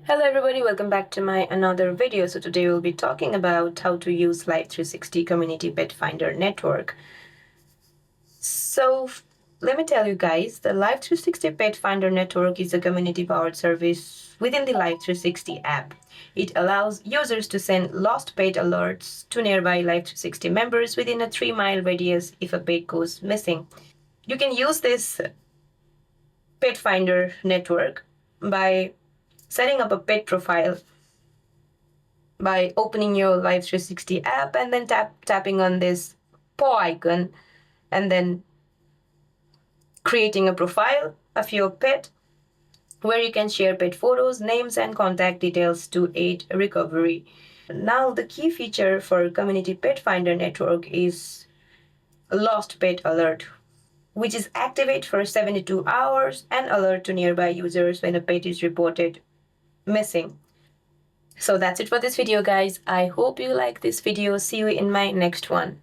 Hello everybody, welcome back to my another video. So today we'll be talking about how to use Life360 Community Petfinder Network. So let me tell you guys, the Life360 Petfinder Network is a community-powered service within the Life360 app. It allows users to send lost pet alerts to nearby Life360 members within a 3-mile radius if a pet goes missing. You can use this Petfinder network by setting up a pet profile by opening your Life360 app and then tapping on this paw icon and then creating a profile of your pet where you can share pet photos, names, and contact details to aid recovery. Now, the key feature for Community Pet Finder Network is Lost Pet Alert, which is activate for 72 hours and alert to nearby users when a pet is reported missing. So that's it for this video, guys. I hope you like this video. See you in my next one.